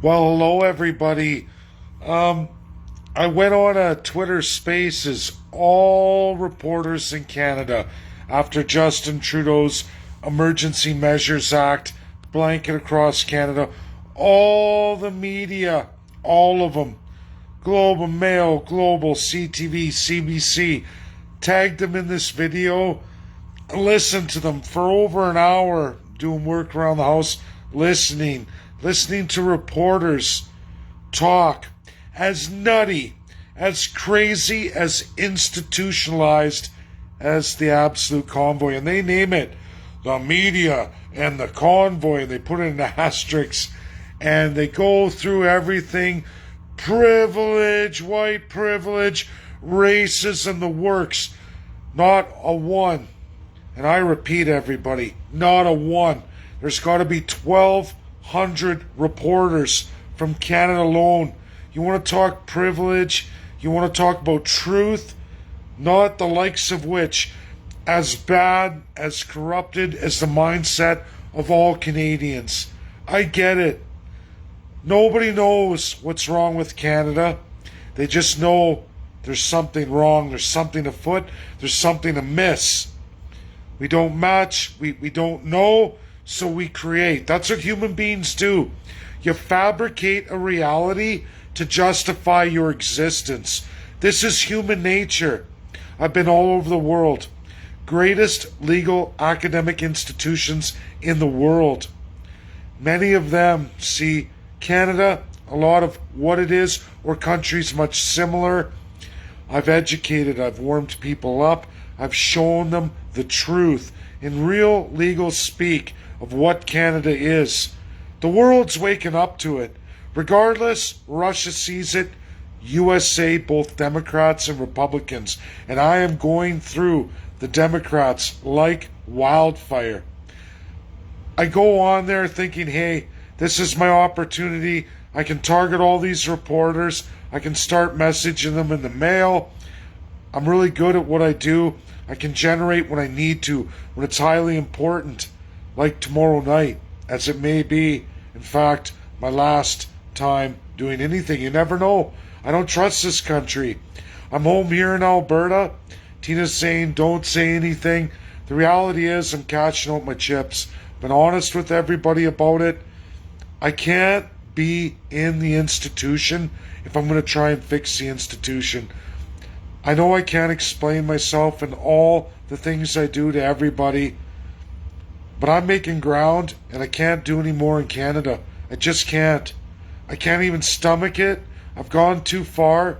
Well, hello everybody. I went on a Twitter Spaces, all reporters in Canada, after Justin Trudeau's Emergency Measures Act blanket across Canada. All the media, all of them, Globe and Mail, Global, CTV, CBC, tagged them in this video. Listened to them for over an hour doing work around the house, listening to reporters talk as nutty, as crazy, as institutionalized as the Absolute Convoy. And they name it the media and the convoy, and they put it in asterisks, and they go through everything: privilege, white privilege, racism, the works. Not a one. And I repeat, everybody, not a one. There's got to be 1,200 reporters from Canada alone. You want to talk privilege? You want to talk about truth? Not the likes of which, as bad, as corrupted as the mindset of all Canadians. I get it. Nobody knows what's wrong with Canada. They just know there's something wrong, there's something afoot, there's something amiss. We don't match, we don't know, so we create. That's what human beings do. You fabricate a reality to justify your existence. This is human nature. I've been all over the world. Greatest legal academic institutions in the world. Many of them see Canada, a lot of what it is, or countries much similar. I've educated, I've warmed people up, I've shown them the truth in real legal speak of what Canada is. The world's waking up to it. Regardless, Russia sees it, USA, both Democrats and Republicans. And I am going through the Democrats like wildfire. I go on there thinking, hey, this is my opportunity. I can target all these reporters. I can start messaging them in the mail. I'm really good at what I do. I can generate when I need to, when it's highly important, like tomorrow night, as it may be, in fact, my last time doing anything. You never know. I don't trust this country. I'm home here in Alberta. Tina's saying, don't say anything. The reality is, I'm cashing out my chips. Been honest with everybody about it. I can't be in the institution if I'm going to try and fix the institution. I know I can't explain myself and all the things I do to everybody, but I'm making ground, and I can't do any more in Canada. I just can't. I can't even stomach it. I've gone too far.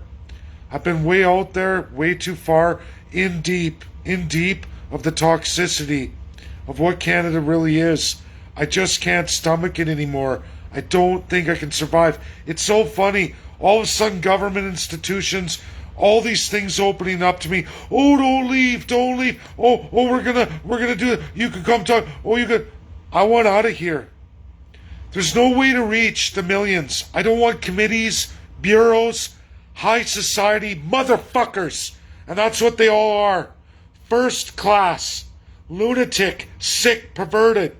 I've been way out there, way too far, in deep of the toxicity of what Canada really is. I just can't stomach it anymore. I don't think I can survive. It's so funny. All of a sudden, government institutions, all these things opening up to me. Oh, don't leave, don't leave. Oh, we're gonna do it. You can come talk. Oh, you could. I want out of here. There's no way to reach the millions. I don't want committees, bureaus, high society motherfuckers. And that's what they all are. First class, lunatic, sick, perverted.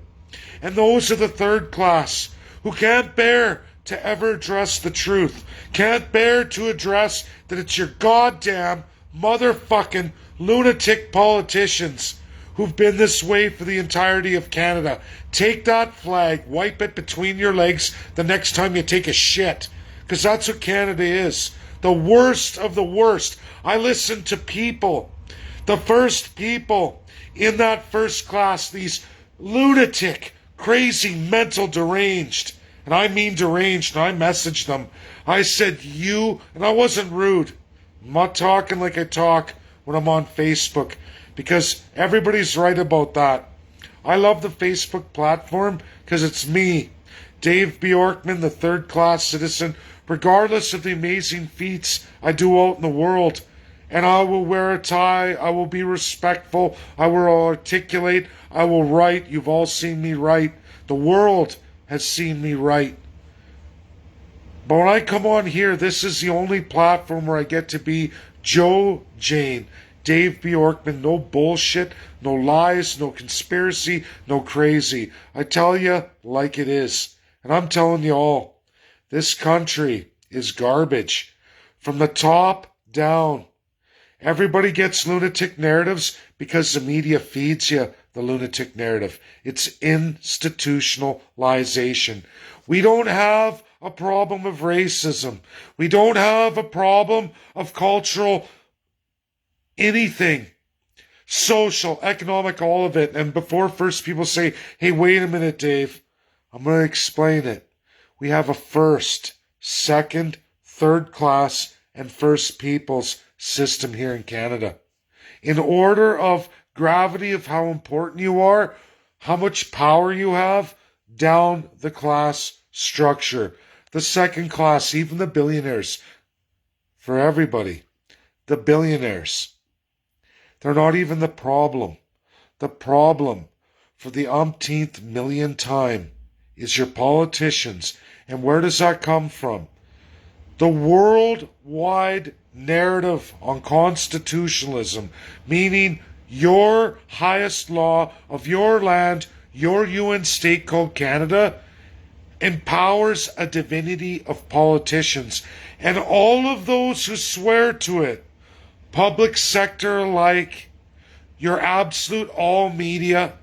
And those are the third class, who can't bear to ever address the truth. Can't bear to address that it's your goddamn motherfucking lunatic politicians who've been this way for the entirety of Canada. Take that flag, wipe it between your legs the next time you take a shit. Because that's what Canada is. The worst of the worst. I listen to people, the first people in that first class, these lunatic, crazy, mental deranged. And I mean deranged, and I messaged them. I said, you, and I wasn't rude. I'm not talking like I talk when I'm on Facebook, because everybody's right about that. I love the Facebook platform because it's me, Dave Bjorkman, the third class citizen, regardless of the amazing feats I do out in the world. And I will wear a tie, I will be respectful, I will articulate, I will write. You've all seen me write. The world has seen me write. But when I come on here, this is the only platform where I get to be Joe Jane, Dave Bjorkman. No bullshit, no lies, no conspiracy, no crazy. I tell you like it is. And I'm telling you all, This country is garbage. From the top down. Everybody gets lunatic narratives because the media feeds you the lunatic narrative. It's institutionalization. We don't have a problem of racism. We don't have a problem of cultural anything. Social, economic, all of it. And before first people say, hey, wait a minute, Dave, I'm going to explain it. We have a first, second, third class, and first peoples system here in Canada. In order of gravity of how important you are, how much power you have, down the class structure. The second class, even the billionaires, for everybody, the billionaires, they're not even the problem. The problem, for the umpteenth million time, is your politicians. And where does that come from? The worldwide narrative on constitutionalism, meaning your highest law of your land, your UN State Code Canada, empowers a divinity of politicians. And all of those who swear to it, public sector alike, your absolute all media,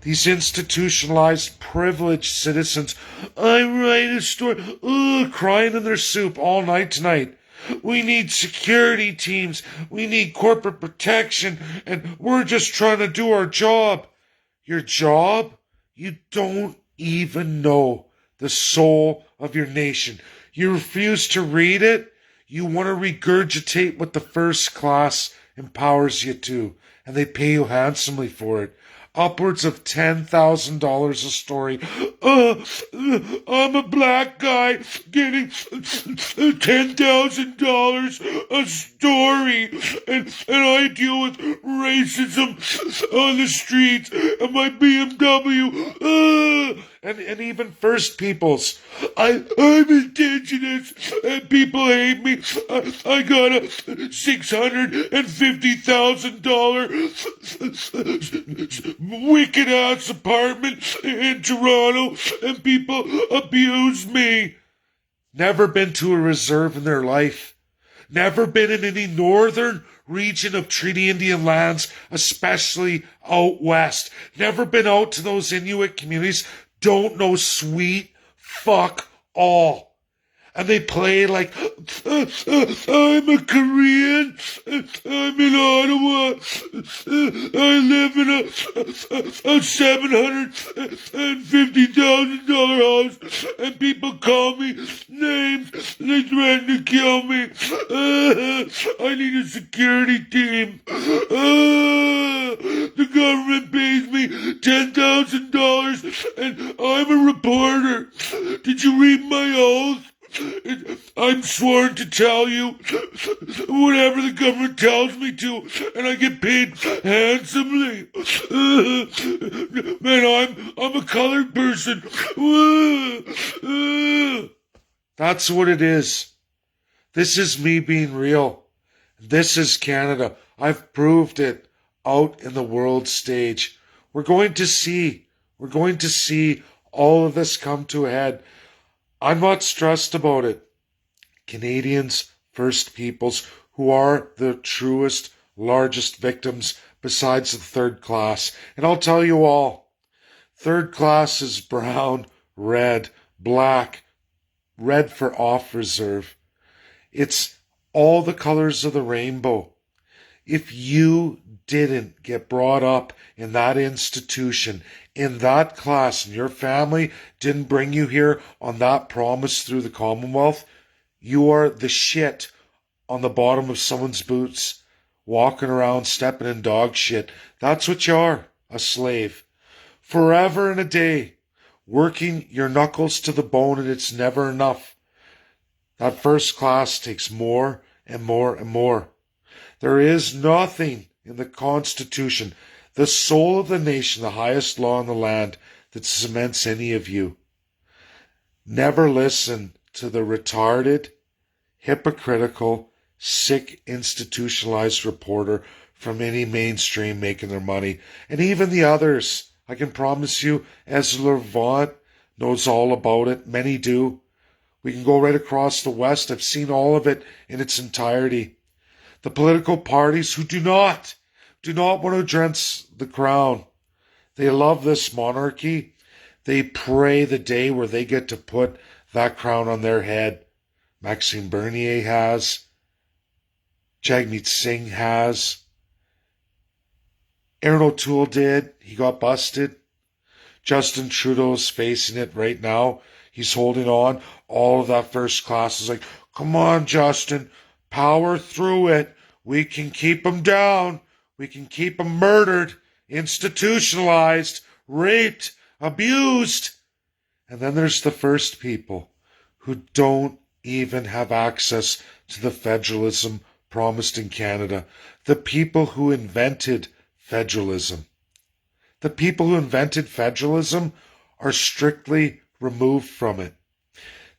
these institutionalized, privileged citizens, I write a story, crying in their soup all night tonight. We need security teams. We need corporate protection. And we're just trying to do our job. Your job? You don't even know the soul of your nation. You refuse to read it. You want to regurgitate what the first class empowers you to. And they pay you handsomely for it. Upwards of $10,000 a story. I'm a black guy getting $10,000 a story, and I deal with racism on the streets and my BMW. And even First Peoples. I'm Indigenous and people hate me. I got a $650,000 wicked ass apartment in Toronto and people abuse me. Never been to a reserve in their life. Never been in any northern region of Treaty Indian lands, especially out west. Never been out to those Inuit communities. Don't know sweet fuck all. And they play like, I'm a Korean, I'm in Ottawa, I live in a $750,000 house, and people call me names, they threaten to kill me. I need a security team. The government pays me $10,000, and I'm a reporter. Did you read my oath? I'm sworn to tell you whatever the government tells me to, and I get paid handsomely. Man, I'm a colored person. That's what it is. This is me being real. This is Canada. I've proved it out in the world stage. We're going to see all of this come to a head. I'm not stressed about it. Canadians, First Peoples, who are the truest, largest victims besides the third class. And I'll tell you all, third class is brown, red, black, red for off reserve. It's all the colors of the rainbow. If you didn't get brought up in that institution, in that class, and your family didn't bring you here on that promise through the Commonwealth, you are the shit on the bottom of someone's boots, walking around, stepping in dog shit. That's what you are, a slave. Forever and a day, working your knuckles to the bone, and it's never enough. That first class takes more and more and more. There is nothing in the Constitution, the soul of the nation, the highest law in the land, that cements any of you. Never listen to the retarded, hypocritical, sick, institutionalized reporter from any mainstream making their money. And even the others, I can promise you, Ezra Levant knows all about it. Many do. We can go right across the West. I've seen all of it in its entirety. The political parties who do not want to address the crown. They love this monarchy. They pray the day where they get to put that crown on their head. Maxime Bernier has. Jagmeet Singh has. Aaron O'Toole did. He got busted. Justin Trudeau's facing it right now. He's holding on. All of that first class is like, come on, Justin. Power through it. We can keep him down. We can keep him murdered, institutionalized, raped, abused. And then there's the first people who don't even have access to the federalism promised in Canada. The people who invented federalism. The people who invented federalism are strictly removed from it.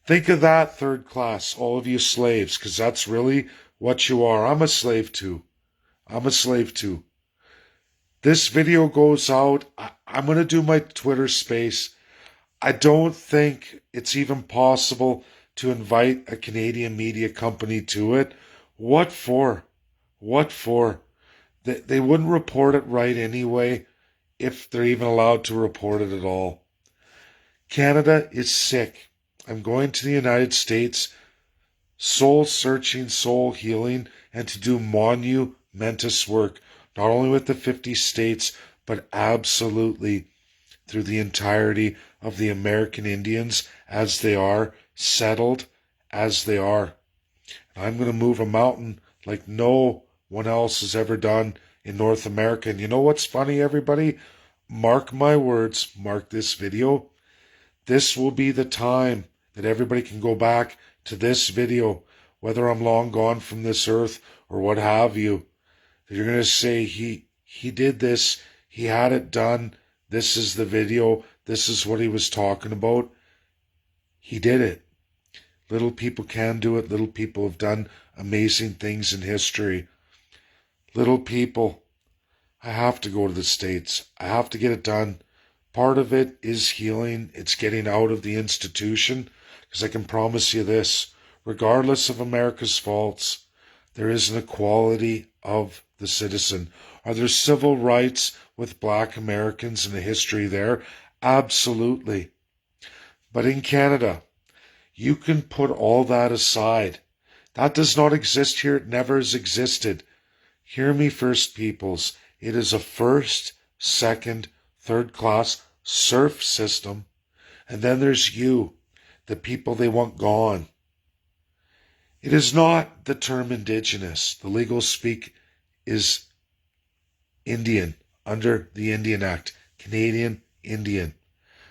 Think of that, third class, all of you slaves, because that's really what you are. I'm a slave too. I'm a slave too. This video goes out. I'm going to do my Twitter space. I don't think it's even possible to invite a Canadian media company to it. What for? What for? They wouldn't report it right anyway, if they're even allowed to report it at all. Canada is sick. I'm going to the United States, soul searching, soul healing, and to do monumentous work, not only with the 50 states, but absolutely through the entirety of the American Indians as they are, settled as they are. And I'm going to move a mountain like no one else has ever done in North America. And you know what's funny, everybody? Mark my words, mark this video. This will be the time that everybody can go back to this video, whether I'm long gone from this earth or what have you. You're going to say, he did this, he had it done, this is the video, this is what he was talking about. He did it. Little people can do it. Little people have done amazing things in history. Little people, I have to go to the States. I have to get it done. Part of it is healing. It's getting out of the institution. Because I can promise you this, regardless of America's faults, there is an equality of the citizen. Are there civil rights with Black Americans and the history there? Absolutely. But in Canada, you can put all that aside. That does not exist here. It never has existed. Hear me, First Peoples. It is a first, second, third class serf system. And then there's you, the people they want gone. It is not the term Indigenous. The legal speak is Indian, under the Indian Act. Canadian Indian.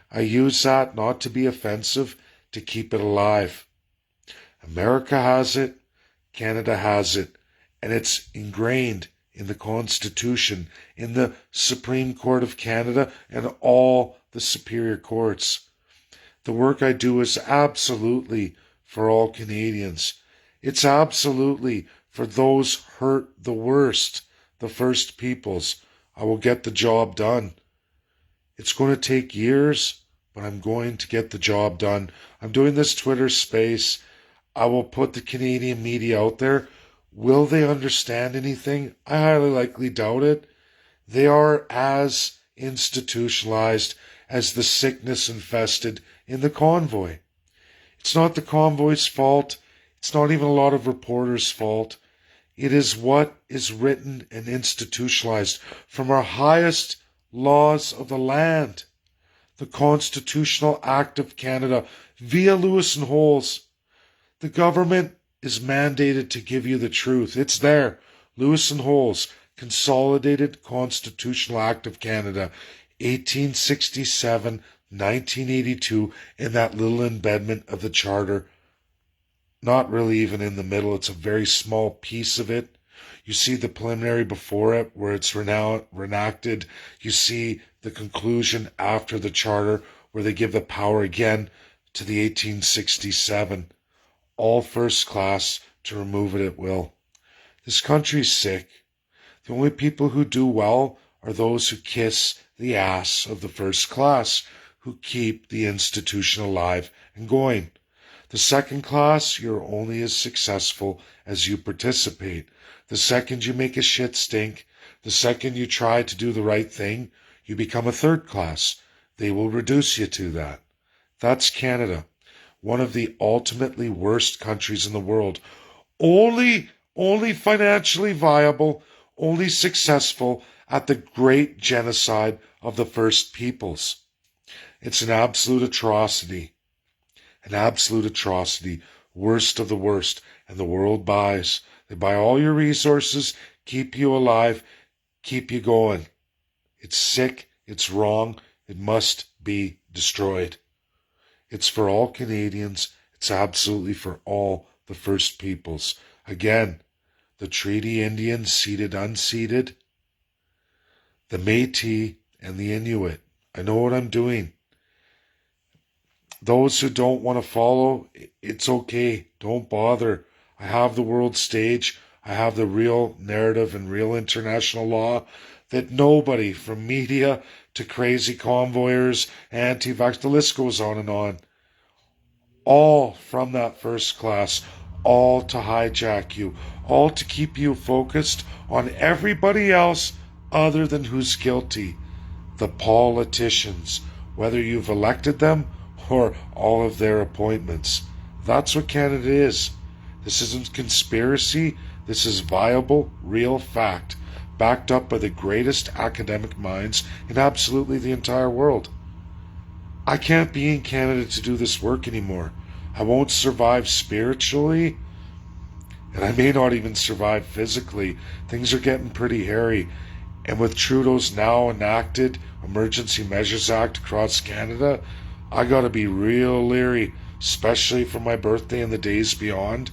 I use that not to be offensive, to keep it alive. America has it, Canada has it, and it's ingrained in the Constitution, in the Supreme Court of Canada, and all the superior courts. The work I do is absolutely for all Canadians. It's absolutely for those hurt the worst, the First Peoples. I will get the job done. It's going to take years, but I'm going to get the job done. I'm doing this Twitter space. I will put the Canadian media out there. Will they understand anything? I highly likely doubt it. They are as institutionalized as the sickness infested in the convoy. It's not the convoy's fault. It's not even a lot of reporters' fault. It is what is written and institutionalized from our highest laws of the land. The Constitutional Act of Canada via Lewis and Holes. The government is mandated to give you the truth. It's there. Lewis and Holes, Consolidated Constitutional Act of Canada, 1867, 1982, in that little embedment of the Charter. Not really even in the middle. It's a very small piece of it. You see the preliminary before it where it's reenacted. You see the conclusion after the Charter where they give the power again to the 1867. All first class to remove it at will. This country's sick. The only people who do well are those who kiss the ass of the first class, who keep the institution alive and going. The second class, you're only as successful as you participate. The second you make a shit stink, the second you try to do the right thing, you become a third class. They will reduce you to that. That's Canada, one of the ultimately worst countries in the world. Only financially viable, only successful at the great genocide of the First Peoples. It's an absolute atrocity. An absolute atrocity. Worst of the worst. And the world buys. They buy all your resources, keep you alive, keep you going. It's sick. It's wrong. It must be destroyed. It's for all Canadians. It's absolutely for all the First Peoples. Again, the Treaty Indians, ceded, unceded, the Métis, and the Inuit. I know what I'm doing. Those who don't want to follow, it's okay. Don't bother. I have the world stage. I have the real narrative and real international law that nobody, from media to crazy convoyers, anti-vax, the list goes on and on, all from that first class, all to hijack you, all to keep you focused on everybody else other than who's guilty. The politicians, whether you've elected them or all of their appointments. That's what Canada is. This isn't conspiracy. This is viable, real fact, backed up by the greatest academic minds in absolutely the entire world. I can't be in Canada to do this work anymore. I won't survive spiritually, and I may not even survive physically. Things are getting pretty hairy. And with Trudeau's now enacted Emergency Measures Act across Canada, I gotta be real leery, especially for my birthday and the days beyond,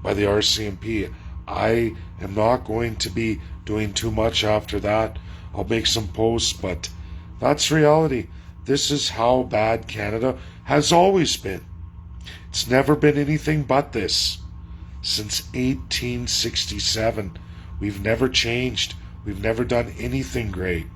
by the RCMP. I am not going to be doing too much after that. I'll make some posts, but that's reality. This is how bad Canada has always been. It's never been anything but this. Since 1867, we've never changed. We've never done anything great.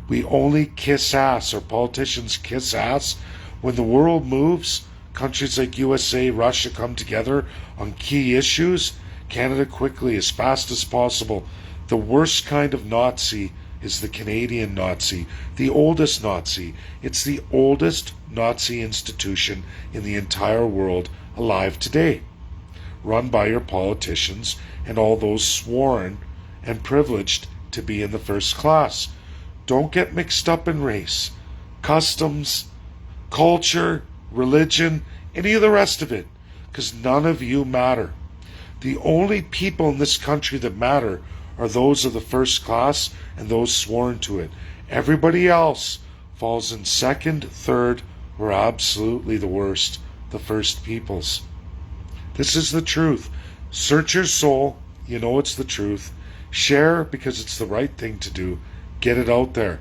We only kiss ass, or politicians kiss ass, when the world moves. Countries like USA, Russia come together on key issues. Canada quickly, as fast as possible. The worst kind of Nazi is the Canadian Nazi, the oldest Nazi. It's the oldest Nazi institution in the entire world alive today, run by your politicians and all those sworn and privileged to be in the first class. Don't get mixed up in race, customs, culture, religion, any of the rest of it, because none of you matter. The only people in this country that matter are those of the first class and those sworn to it. Everybody else falls in second, third, or absolutely the worst, the First Peoples. This is the truth. Search your soul. You know it's the truth. Share because it's the right thing to do. Get it out there.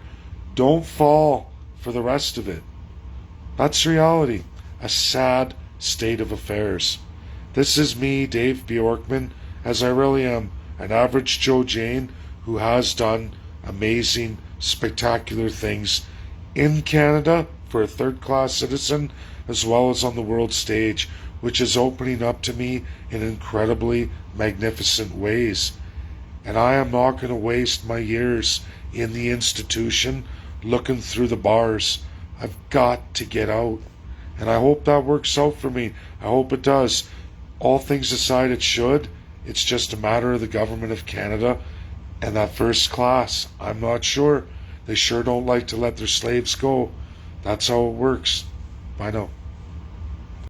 Don't fall for the rest of it. That's reality. A sad state of affairs. This is me, Dave Bjorkman, as I really am, an average Joe Jane who has done amazing, spectacular things in Canada for a third-class citizen, as well as on the world stage, which is opening up to me in incredibly magnificent ways. And I am not going to waste my years in the institution looking through the bars. I've got to get out. And I hope that works out for me. I hope it does. All things aside, it should. It's just a matter of the government of Canada and that first class. I'm not sure. They sure don't like to let their slaves go. That's how it works. Bye now.